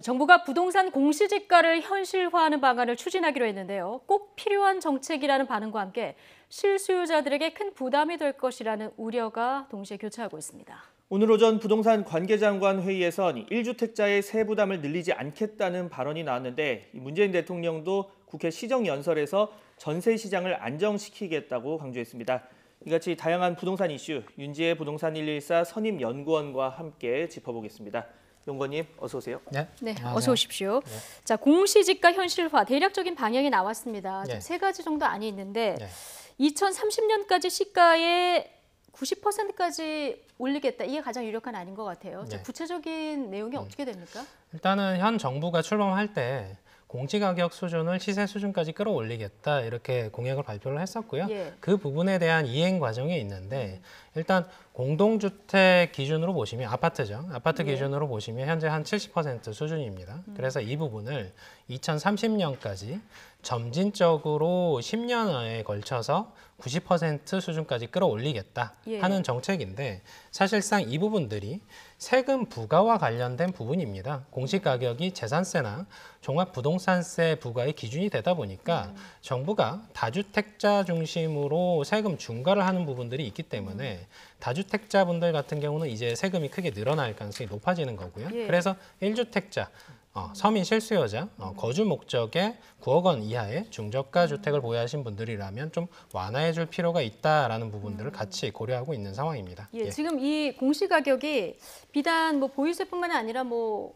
정부가 부동산 공시지가를 현실화하는 방안을 추진하기로 했는데요. 꼭 필요한 정책이라는 반응과 함께 실수요자들에게 큰 부담이 될 것이라는 우려가 동시에 교차하고 있습니다. 오늘 오전 부동산 관계장관 회의에선 1주택자의 세부담을 늘리지 않겠다는 발언이 나왔는데 문재인 대통령도 국회 시정연설에서 전세 시장을 안정시키겠다고 강조했습니다. 이같이 다양한 부동산 이슈, 윤지혜 부동산 114 선임연구원과 함께 짚어보겠습니다. 연구원님, 어서 오세요. 네, 어서 오십시오. 네. 자, 공시지가 현실화 대략적인 방향이 나왔습니다. 네. 세 가지 정도 안이 있는데 2030년까지 시가의 90%까지 올리겠다. 이게 가장 유력한 안인 것 같아요. 자, 구체적인 내용이 어떻게 됩니까? 일단은 현 정부가 출범할 때 공시가격 수준을 시세 수준까지 끌어올리겠다 이렇게 공약을 발표를 했었고요. 그 부분에 대한 이행 과정이 있는데 일단 공동주택 기준으로 보시면 아파트죠. 아파트 기준으로 보시면 현재 한 70% 수준입니다. 그래서 이 부분을 2030년까지 점진적으로 10년에 걸쳐서 90% 수준까지 끌어올리겠다 하는 정책인데 사실상 이 부분들이 세금 부과와 관련된 부분입니다. 공시가격이 재산세나 종합부동산세 부과의 기준이 되다 보니까 정부가 다주택자 중심으로 세금 중과를 하는 부분들이 있기 때문에 다주택자분들 같은 경우는 이제 세금이 크게 늘어날 가능성이 높아지는 거고요. 그래서 1주택자, 서민 실수요자, 거주 목적의 9억 원 이하의 중저가 주택을 보유하신 분들이라면 좀 완화해 줄 필요가 있다라는 부분들을 같이 고려하고 있는 상황입니다. 지금 이 공시가격이 비단 뭐 보유세뿐만 아니라 뭐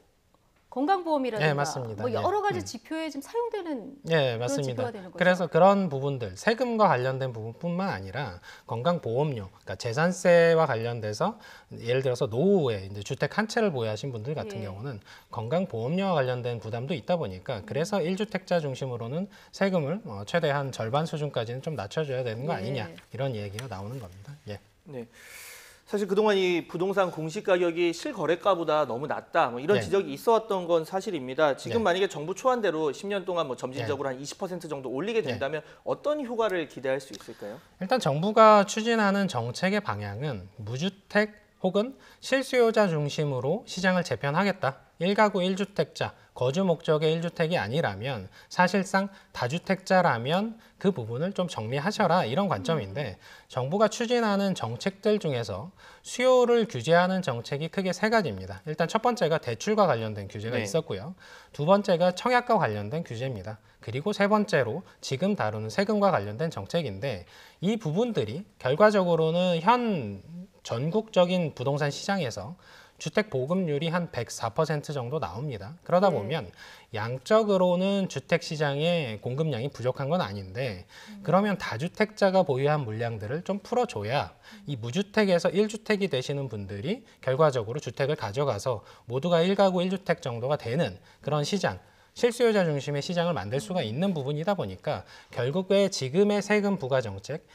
건강보험이라든가 맞습니다. 뭐 여러 가지 지표에 지금 사용되는 맞습니다. 그런 지표가 되는 거죠. 그래서 그런 부분들, 세금과 관련된 부분뿐만 아니라 건강보험료, 그러니까 재산세와 관련돼서 예를 들어서 노후에 이제 주택 한 채를 보유하신 분들 같은 경우는 건강보험료와 관련된 부담도 있다 보니까 그래서 1주택자 중심으로는 세금을 최대한 절반 수준까지는 좀 낮춰줘야 되는 거 아니냐 이런 얘기가 나오는 겁니다. 네. 사실 그동안 이 부동산 공시가격이 실거래가보다 너무 낮다 뭐 이런 지적이 있어왔던 건 사실입니다. 지금 만약에 정부 초안대로 10년 동안 뭐 점진적으로 한 20% 정도 올리게 된다면 어떤 효과를 기대할 수 있을까요? 일단 정부가 추진하는 정책의 방향은 무주택 혹은 실수요자 중심으로 시장을 재편하겠다. 1가구 1주택자, 거주 목적의 1주택이 아니라면 사실상 다주택자라면 그 부분을 좀 정리하셔라 이런 관점인데 정부가 추진하는 정책들 중에서 수요를 규제하는 정책이 크게 세 가지입니다. 일단 첫 번째가 대출과 관련된 규제가 있었고요. 두 번째가 청약과 관련된 규제입니다. 그리고 세 번째로 지금 다루는 세금과 관련된 정책인데 이 부분들이 결과적으로는 현 전국적인 부동산 시장에서 주택 보급률이 한 104% 정도 나옵니다. 그러다 보면 양적으로는 주택 시장의 공급량이 부족한 건 아닌데 그러면 다주택자가 보유한 물량들을 좀 풀어줘야 이 무주택에서 1주택이 되시는 분들이 결과적으로 주택을 가져가서 모두가 1가구 1주택 정도가 되는 그런 시장, 실수요자 중심의 시장을 만들 수가 있는 부분이다 보니까 결국에 지금의 세금 부과 정책,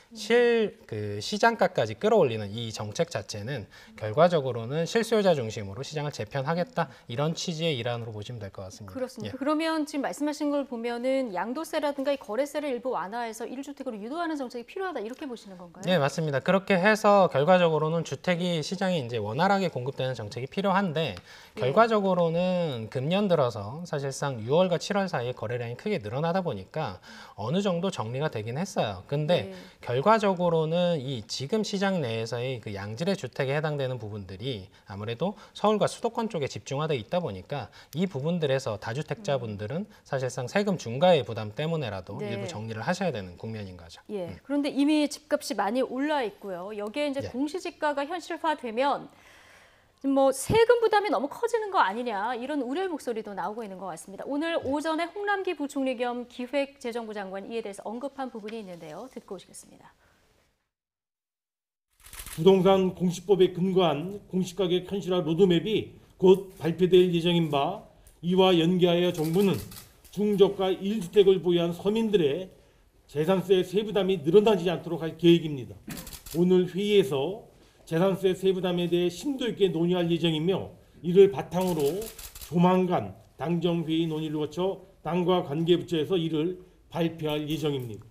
시장가까지 끌어올리는 이 정책 자체는 결과적으로는 실수요자 중심으로 시장을 재편하겠다 이런 취지의 일환으로 보시면 될 것 같습니다. 그렇습니다. 그러면 지금 말씀하신 걸 보면은 양도세라든가 이 거래세를 일부 완화해서 1주택으로 유도하는 정책이 필요하다 이렇게 보시는 건가요? 네, 맞습니다. 그렇게 해서 결과적으로는 주택이 시장에 이제 원활하게 공급되는 정책이 필요한데 결과적으로는 금년 들어서 사실상 6월과 7월 사이에 거래량이 크게 늘어나다 보니까 어느 정도 정리가 되긴 했어요. 근데 결과적으로는 이 지금 시장 내에서의 그 양질의 주택에 해당되는 부분들이 아무래도 서울과 수도권 쪽에 집중화돼 있다 보니까 이 부분들에서 다주택자분들은 사실상 세금 중과의 부담 때문에라도 일부 정리를 하셔야 되는 국면인 거죠. 그런데 이미 집값이 많이 올라 있고요. 여기에 이제 공시지가가 현실화되면 뭐 세금 부담이 너무 커지는 거 아니냐 이런 우려의 목소리도 나오고 있는 것 같습니다. 오늘 오전에 홍남기 부총리 겸 기획재정부 장관이 이에 대해서 언급한 부분이 있는데요. 듣고 오시겠습니다. 부동산 공시법에 근거한 공시가격 현실화 로드맵이 곧 발표될 예정인 바 이와 연계하여 정부는 중저가 1주택을 보유한 서민들의 재산세 세부담이 늘어나지 않도록 할 계획입니다. 오늘 회의에서 재산세 세부담에 대해 심도 있게 논의할 예정이며 이를 바탕으로 조만간 당정회의 논의를 거쳐 당과 관계부처에서 이를 발표할 예정입니다.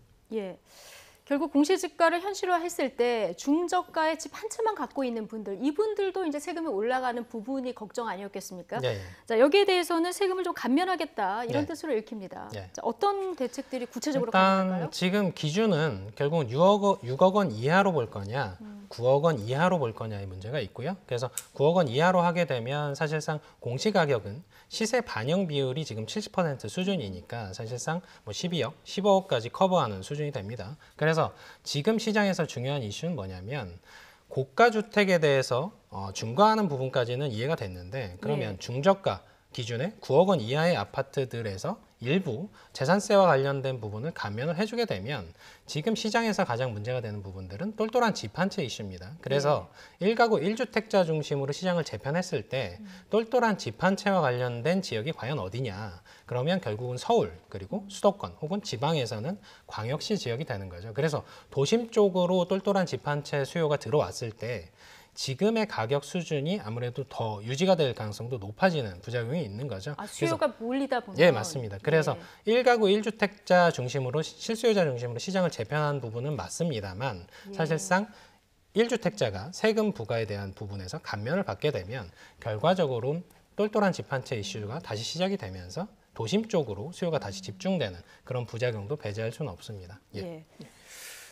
결국 공시지가를 현실화했을 때 중저가의 집 한 채만 갖고 있는 분들, 이분들도 이제 세금이 올라가는 부분이 걱정 아니었겠습니까? 예. 자, 여기에 대해서는 세금을 좀 감면하겠다 이런 예. 뜻으로 읽힙니다. 예. 자, 어떤 대책들이 구체적으로 일단 가능할까요? 지금 기준은 결국은 6억 원 이하로 볼 거냐, 9억 원 이하로 볼 거냐의 문제가 있고요. 그래서 9억 원 이하로 하게 되면 사실상 공시가격은 시세 반영 비율이 지금 70% 수준이니까 사실상 뭐 12억, 15억까지 커버하는 수준이 됩니다. 그래서 지금 시장에서 중요한 이슈는 뭐냐면 고가 주택에 대해서 중과하는 부분까지는 이해가 됐는데 그러면 네. 중저가 기준에 9억 원 이하의 아파트들에서 일부 재산세와 관련된 부분을 감면을 해주게 되면 지금 시장에서 가장 문제가 되는 부분들은 똘똘한 집 한 채 이슈입니다. 그래서 1가구 1주택자 중심으로 시장을 재편했을 때 똘똘한 집 한 채와 관련된 지역이 과연 어디냐. 그러면 결국은 서울 그리고 수도권 혹은 지방에서는 광역시 지역이 되는 거죠. 그래서 도심 쪽으로 똘똘한 집 한 채 수요가 들어왔을 때 지금의 가격 수준이 아무래도 더 유지가 될 가능성도 높아지는 부작용이 있는 거죠. 아, 수요가 몰리다 보면. 예, 맞습니다. 그래서 1가구 1주택자 중심으로 실수요자 중심으로 시장을 재편한 부분은 맞습니다만 사실상 1주택자가 세금 부과에 대한 부분에서 감면을 받게 되면 결과적으로는 똘똘한 집 한 채 이슈가 다시 시작이 되면서 도심 쪽으로 수요가 다시 집중되는 그런 부작용도 배제할 수는 없습니다. 예.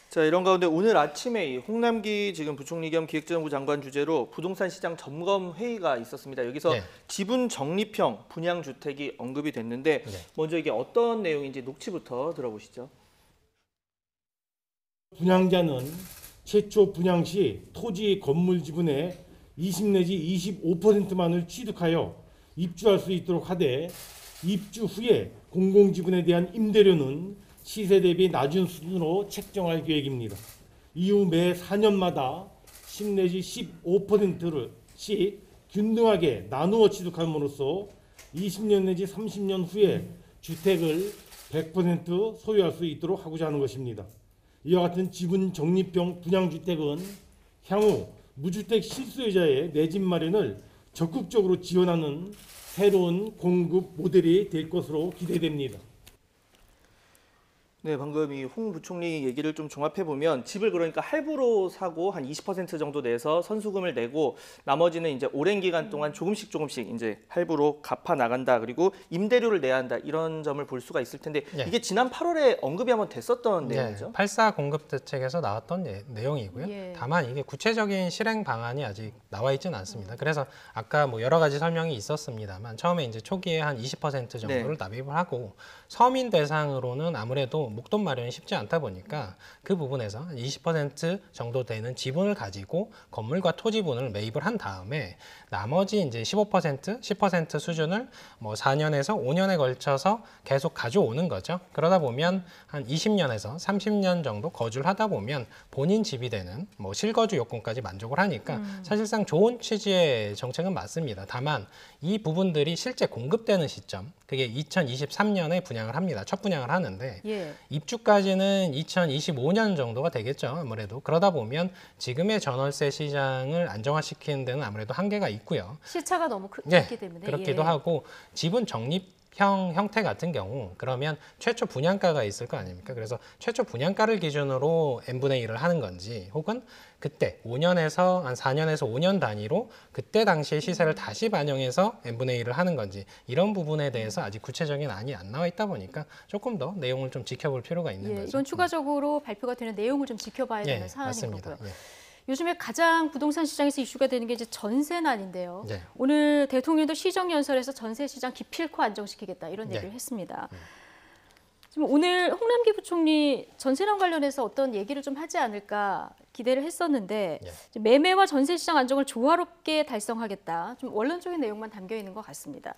자, 이런 가운데 오늘 아침에 이 홍남기 지금 부총리 겸 기획재정부 장관 주재로 부동산 시장 점검 회의가 있었습니다. 여기서 네. 지분 적립형 분양 주택이 언급이 됐는데 먼저 이게 어떤 내용인지 녹취부터 들어보시죠. 분양자는 최초 분양 시 토지 건물 지분의 20 내지 25%만을 취득하여 입주할 수 있도록 하되 입주 후에 공공지분에 대한 임대료는 시세 대비 낮은 수준으로 책정할 계획입니다. 이후 매 4년마다 10 내지 15%씩 균등하게 나누어 취득함으로써 20년 내지 30년 후에 주택을 100% 소유할 수 있도록 하고자 하는 것입니다. 이와 같은 지분 적립형 분양주택은 향후 무주택 실수요자의 내 집 마련을 적극적으로 지원하는 새로운 공급 모델이 될 것으로 기대됩니다. 네, 방금 이 홍 부총리 얘기를 좀 종합해 보면 집을 그러니까 할부로 사고 한 20% 정도 내서 선수금을 내고 나머지는 이제 오랜 기간 동안 조금씩 이제 할부로 갚아 나간다. 그리고 임대료를 내야 한다. 이런 점을 볼 수가 있을 텐데 이게 지난 8월에 언급이 한번 됐었던 내용이죠. 8.4 공급 대책에서 나왔던 내용이고요. 다만 이게 구체적인 실행 방안이 아직 나와 있지는 않습니다. 그래서 아까 뭐 여러 가지 설명이 있었습니다만 처음에 이제 초기에 한 20% 정도를 납입을 하고 서민 대상으로는 아무래도 목돈 마련이 쉽지 않다 보니까 그 부분에서 한 20% 정도 되는 지분을 가지고 건물과 토지분을 매입을 한 다음에 나머지 이제 15%, 10% 수준을 뭐 4년에서 5년에 걸쳐서 계속 가져오는 거죠. 그러다 보면 한 20년에서 30년 정도 거주를 하다 보면 본인 집이 되는 뭐 실거주 요건까지 만족을 하니까 사실상 좋은 취지의 정책은 맞습니다. 다만 이 부분들이 실제 공급되는 시점, 그게 2023년에 분양을 합니다. 첫 분양을 하는데 입주까지는 2025년 정도가 되겠죠. 아무래도 그러다 보면 지금의 전월세 시장을 안정화시키는 데는 아무래도 한계가 있고요. 시차가 너무 크기 때문에. 그렇기도 하고 지분 적립형 형태 같은 경우 그러면 최초 분양가가 있을 거 아닙니까? 그래서 최초 분양가를 기준으로 n분의 1을 하는 건지 혹은 그때 5년에서 한 4년에서 5년 단위로 그때 당시의 시세를 다시 반영해서 n분의 1을 하는 건지 이런 부분에 대해서 아직 구체적인 안이 안 나와 있다 보니까 조금 더 내용을 좀 지켜볼 필요가 있는 거죠. 이건 추가적으로 발표가 되는 내용을 좀 지켜봐야 되는 사안인 맞습니다. 거고요. 요즘에 가장 부동산 시장에서 이슈가 되는 게 이제 전세난인데요. 네. 오늘 대통령도 시정연설에서 전세 시장 기필코 안정시키겠다 이런 얘기를 했습니다. 지금 오늘 홍남기 부총리 전세난 관련해서 어떤 얘기를 좀 하지 않을까 기대를 했었는데 매매와 전세 시장 안정을 조화롭게 달성하겠다. 좀 원론적인 내용만 담겨 있는 것 같습니다.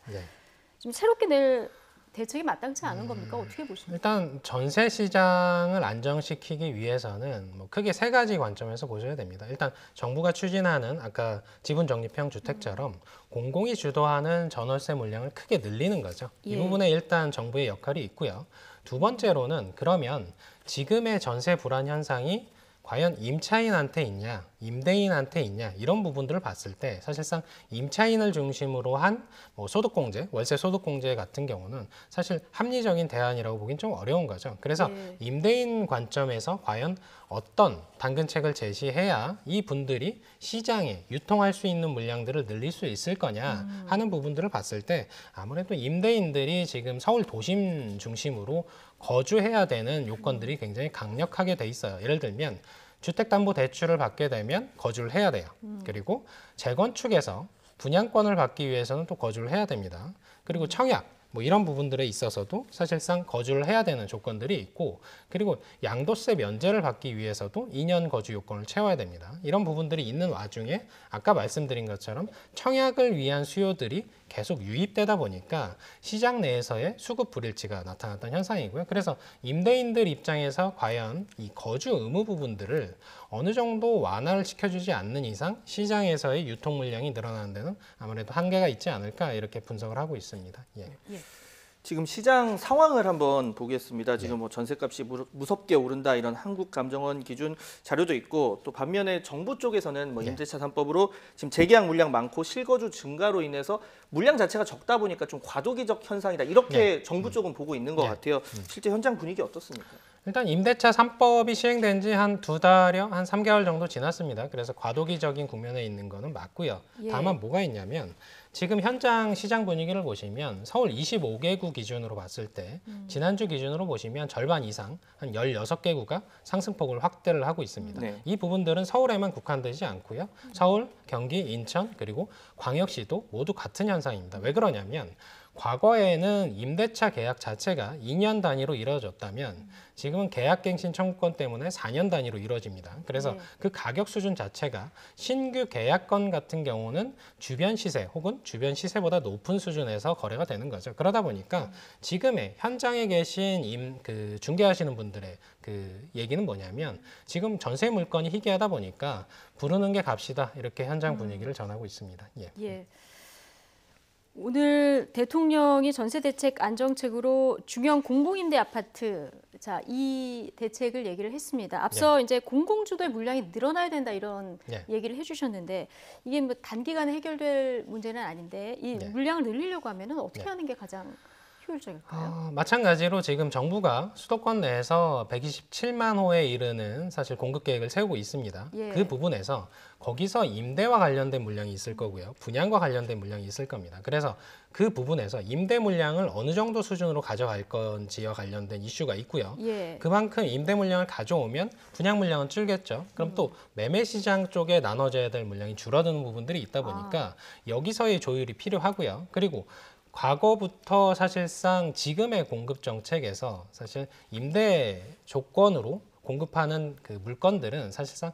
지금 새롭게 낼 대책이 마땅치 않은 겁니까? 어떻게 보십니까? 일단 전세 시장을 안정시키기 위해서는 뭐 크게 세 가지 관점에서 보셔야 됩니다. 일단 정부가 추진하는 아까 지분 적립형 주택처럼 공공이 주도하는 전월세 물량을 크게 늘리는 거죠. 이 부분에 일단 정부의 역할이 있고요. 두 번째로는 그러면 지금의 전세 불안 현상이 과연 임차인한테 있냐, 임대인한테 있냐 이런 부분들을 봤을 때 사실상 임차인을 중심으로 한 뭐 소득공제, 월세 소득공제 같은 경우는 사실 합리적인 대안이라고 보긴 좀 어려운 거죠. 그래서 예. 임대인 관점에서 과연 어떤 당근책을 제시해야 이 분들이 시장에 유통할 수 있는 물량들을 늘릴 수 있을 거냐 하는 부분들을 봤을 때 아무래도 임대인들이 지금 서울 도심 중심으로 거주해야 되는 요건들이 굉장히 강력하게 돼 있어요. 예를 들면 주택담보대출을 받게 되면 거주를 해야 돼요. 그리고 재건축에서 분양권을 받기 위해서는 또 거주를 해야 됩니다. 그리고 청약 뭐 이런 부분들에 있어서도 사실상 거주를 해야 되는 조건들이 있고 그리고 양도세 면제를 받기 위해서도 2년 거주 요건을 채워야 됩니다. 이런 부분들이 있는 와중에 아까 말씀드린 것처럼 청약을 위한 수요들이 계속 유입되다 보니까 시장 내에서의 수급 불일치가 나타났던 현상이고요. 그래서 임대인들 입장에서 과연 이 거주 의무 부분들을 어느 정도 완화를 시켜주지 않는 이상 시장에서의 유통 물량이 늘어나는 데는 아무래도 한계가 있지 않을까 이렇게 분석을 하고 있습니다. 예. 예. 지금 시장 상황을 한번 보겠습니다. 지금 뭐 전세값이 무섭게 오른다 이런 한국감정원 기준 자료도 있고 또 반면에 정부 쪽에서는 뭐 임대차 3법으로 지금 재계약 물량 많고 실거주 증가로 인해서 물량 자체가 적다 보니까 좀 과도기적 현상이다 이렇게 정부 쪽은 보고 있는 것 같아요. 실제 현장 분위기 어떻습니까? 일단 임대차 3법이 시행된 지 한 2달여, 한 3개월 정도 지났습니다. 그래서 과도기적인 국면에 있는 거는 맞고요. 예. 다만 뭐가 있냐면 지금 현장 시장 분위기를 보시면 서울 25개구 기준으로 봤을 때 지난주 기준으로 보시면 절반 이상, 한 16개구가 상승폭을 확대를 하고 있습니다. 네. 이 부분들은 서울에만 국한되지 않고요. 서울, 경기, 인천, 그리고 광역시도 모두 같은 현상입니다. 왜 그러냐면 과거에는 임대차 계약 자체가 2년 단위로 이루어졌다면 지금은 계약갱신 청구권 때문에 4년 단위로 이루어집니다. 그래서 네. 그 가격 수준 자체가 신규 계약건 같은 경우는 주변 시세 혹은 주변 시세보다 높은 수준에서 거래가 되는 거죠. 그러다 보니까 지금의 현장에 계신 그 중개하시는 분들의 그 얘기는 뭐냐면 지금 전세 물건이 희귀하다 보니까 부르는 게 값이다 이렇게 현장 분위기를 전하고 있습니다. 예. 예. 오늘 대통령이 전세 대책 안정책으로 중형 공공임대 아파트 이 대책을 얘기를 했습니다. 앞서 이제 공공주도의 물량이 늘어나야 된다 이런 얘기를 해주셨는데 이게 뭐 단기간에 해결될 문제는 아닌데 이 물량을 늘리려고 하면은 어떻게 하는 게 가장 효율적일까요? 마찬가지로 지금 정부가 수도권 내에서 127만 호에 이르는 사실 공급 계획을 세우고 있습니다. 예. 그 부분에서 거기서 임대와 관련된 물량이 있을 거고요. 분양과 관련된 물량이 있을 겁니다. 그래서 그 부분에서 임대 물량을 어느 정도 수준으로 가져갈 건지와 관련된 이슈가 있고요. 예. 그만큼 임대 물량을 가져오면 분양 물량은 줄겠죠. 그럼 또 매매 시장 쪽에 나눠져야 될 물량이 줄어드는 부분들이 있다 보니까 여기서의 조율이 필요하고요. 그리고 과거부터 사실상 지금의 공급 정책에서 사실 임대 조건으로 공급하는 그 물건들은 사실상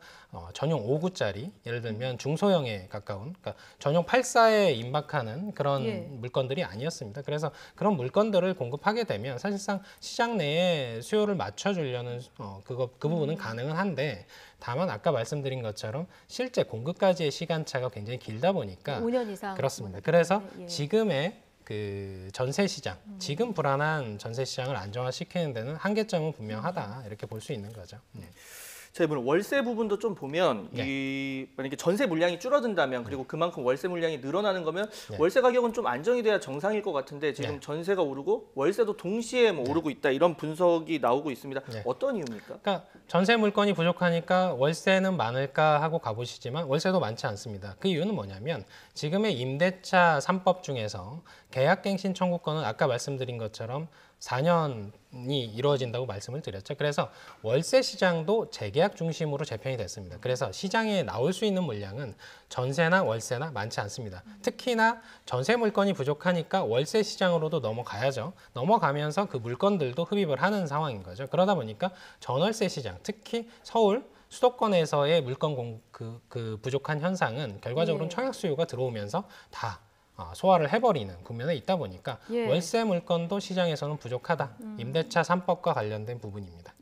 전용 5구짜리 예를 들면 중소형에 가까운 그러니까 전용 8사에 임박하는 그런 물건들이 아니었습니다. 그래서 그런 물건들을 공급하게 되면 사실상 시장 내에 수요를 맞춰주려는 그 부분은 가능은 한데 다만 아까 말씀드린 것처럼 실제 공급까지의 시간차가 굉장히 길다 보니까 5년 이상 그렇습니다. 그래서 지금의 그 전세 시장, 지금 불안한 전세 시장을 안정화시키는 데는 한계점은 분명하다 이렇게 볼 수 있는 거죠. 자, 이번 월세 부분도 좀 보면 만약에 전세 물량이 줄어든다면 그리고 그만큼 월세 물량이 늘어나는 거면 월세 가격은 좀 안정이 돼야 정상일 것 같은데 지금 전세가 오르고 월세도 동시에 뭐 오르고 있다 이런 분석이 나오고 있습니다. 어떤 이유입니까? 그러니까 전세 물건이 부족하니까 월세는 많을까 하고 가보시지만 월세도 많지 않습니다. 그 이유는 뭐냐면 지금의 임대차 3법 중에서 계약갱신 청구권은 아까 말씀드린 것처럼 4년이 이루어진다고 말씀을 드렸죠. 그래서 월세 시장도 재계약 중심으로 재편이 됐습니다. 그래서 시장에 나올 수 있는 물량은 전세나 월세나 많지 않습니다. 특히나 전세 물건이 부족하니까 월세 시장으로도 넘어가야죠. 넘어가면서 그 물건들도 흡입을 하는 상황인 거죠. 그러다 보니까 전월세 시장, 특히 서울 수도권에서의 물건 그 부족한 현상은 결과적으로는 청약 수요가 들어오면서 다 소화를 해버리는 국면에 있다 보니까 월세 물건도 시장에서는 부족하다. 임대차 3법과 관련된 부분입니다.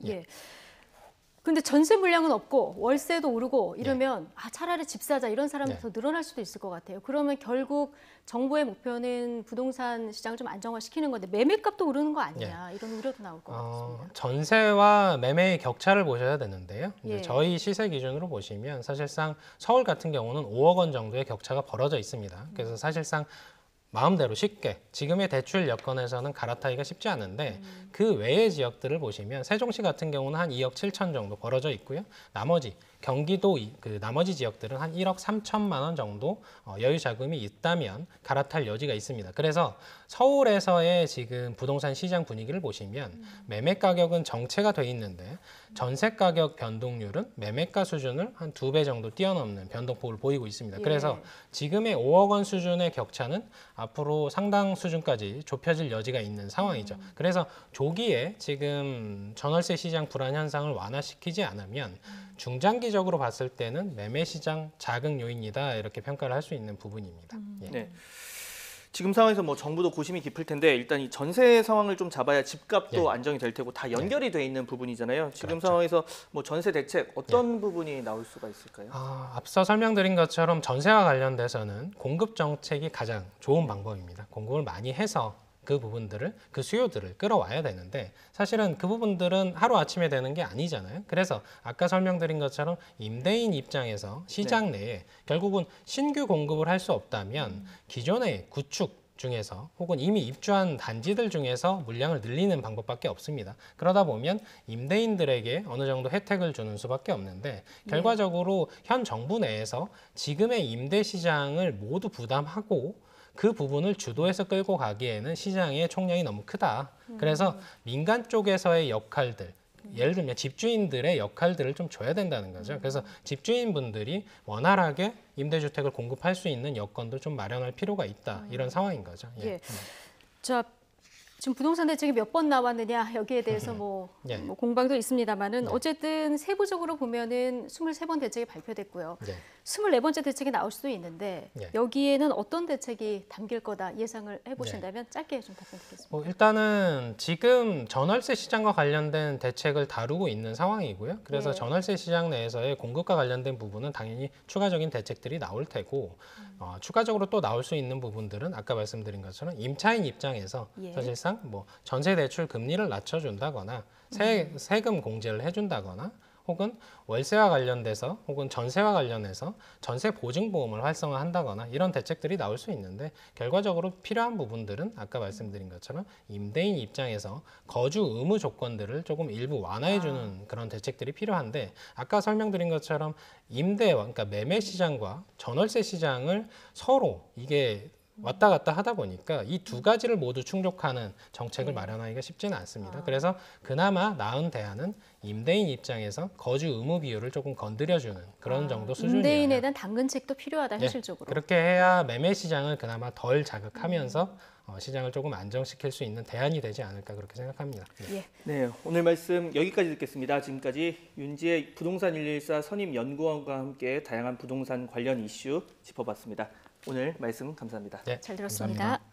근데 전세 물량은 없고 월세도 오르고 이러면 차라리 집 사자 이런 사람이 더 늘어날 수도 있을 것 같아요. 그러면 결국 정부의 목표는 부동산 시장을 좀 안정화시키는 건데 매매값도 오르는 거 아니냐 이런 우려도 나올 것 같습니다. 전세와 매매의 격차를 보셔야 되는데요. 예. 저희 시세 기준으로 보시면 사실상 서울 같은 경우는 5억 원 정도의 격차가 벌어져 있습니다. 그래서 사실상 마음대로 쉽게 지금의 대출 여건에서는 갈아타기가 쉽지 않은데 그 외의 지역들을 보시면 세종시 같은 경우는 한 2억 7천 정도 벌어져 있고요. 나머지 경기도 나머지 지역들은 한 1억 3천만 원 정도 여유 자금이 있다면 갈아탈 여지가 있습니다. 그래서 서울에서의 지금 부동산 시장 분위기를 보시면 매매 가격은 정체가 돼 있는데 전세 가격 변동률은 매매가 수준을 한 2배 정도 뛰어넘는 변동폭을 보이고 있습니다. 그래서 지금의 5억 원 수준의 격차는 앞으로 상당 수준까지 좁혀질 여지가 있는 상황이죠. 그래서 조기에 지금 전월세 시장 불안 현상을 완화시키지 않으면 중장기적으로 봤을 때는 매매 시장 자극 요인이다 이렇게 평가를 할 수 있는 부분입니다. 예. 네. 지금 상황에서 뭐 정부도 고심이 깊을 텐데 일단 이 전세 상황을 좀 잡아야 집값도 안정이 될 테고 다 연결이 돼 있는 부분이잖아요. 지금 그렇죠. 상황에서 뭐 전세 대책 어떤 부분이 나올 수가 있을까요? 앞서 설명드린 것처럼 전세와 관련돼서는 공급 정책이 가장 좋은 방법입니다. 공급을 많이 해서 그 부분들을, 그 수요들을 끌어와야 되는데 사실은 그 부분들은 하루아침에 되는 게 아니잖아요. 그래서 아까 설명드린 것처럼 임대인 입장에서 시장 내에 결국은 신규 공급을 할 수 없다면 기존의 구축 중에서 혹은 이미 입주한 단지들 중에서 물량을 늘리는 방법밖에 없습니다. 그러다 보면 임대인들에게 어느 정도 혜택을 주는 수밖에 없는데 결과적으로 현 정부 내에서 지금의 임대 시장을 모두 부담하고 그 부분을 주도해서 끌고 가기에는 시장의 총량이 너무 크다. 그래서 민간 쪽에서의 역할들, 예를 들면 집주인들의 역할들을 좀 줘야 된다는 거죠. 그래서 집주인분들이 원활하게 임대주택을 공급할 수 있는 여건도 좀 마련할 필요가 있다. 이런 상황인 거죠. 예. 자, 지금 부동산 대책이 몇 번 나왔느냐 여기에 대해서 뭐 공방도 있습니다만은 어쨌든 세부적으로 보면은 23번 대책이 발표됐고요. 24번째 대책이 나올 수도 있는데 여기에는 어떤 대책이 담길 거다 예상을 해보신다면 짧게 좀 답변 드리겠습니다. 일단은 지금 전월세 시장과 관련된 대책을 다루고 있는 상황이고요. 그래서 전월세 시장 내에서의 공급과 관련된 부분은 당연히 추가적인 대책들이 나올 테고 추가적으로 또 나올 수 있는 부분들은 아까 말씀드린 것처럼 임차인 입장에서 사실상 뭐 전세 대출 금리를 낮춰준다거나 세금 공제를 해준다거나 혹은 월세와 관련돼서 혹은 전세와 관련해서 전세 보증보험을 활성화한다거나 이런 대책들이 나올 수 있는데 결과적으로 필요한 부분들은 아까 말씀드린 것처럼 임대인 입장에서 거주 의무 조건들을 조금 일부 완화해주는 그런 대책들이 필요한데 아까 설명드린 것처럼 임대와 그러니까 매매 시장과 전월세 시장을 서로 이게 왔다 갔다 하다 보니까 이 두 가지를 모두 충족하는 정책을 마련하기가 쉽지는 않습니다. 그래서 그나마 나은 대안은 임대인 입장에서 거주 의무 비율을 조금 건드려주는 그런 정도 수준이에요. 임대인에 대한 당근책도 필요하다 현실적으로. 그렇게 해야 매매 시장을 그나마 덜 자극하면서 시장을 조금 안정시킬 수 있는 대안이 되지 않을까 그렇게 생각합니다. 네, 오늘 말씀 여기까지 듣겠습니다. 지금까지 윤지혜 부동산 114 선임연구원과 함께 다양한 부동산 관련 이슈 짚어봤습니다. 오늘 말씀 감사합니다. 잘 들었습니다. 감사합니다.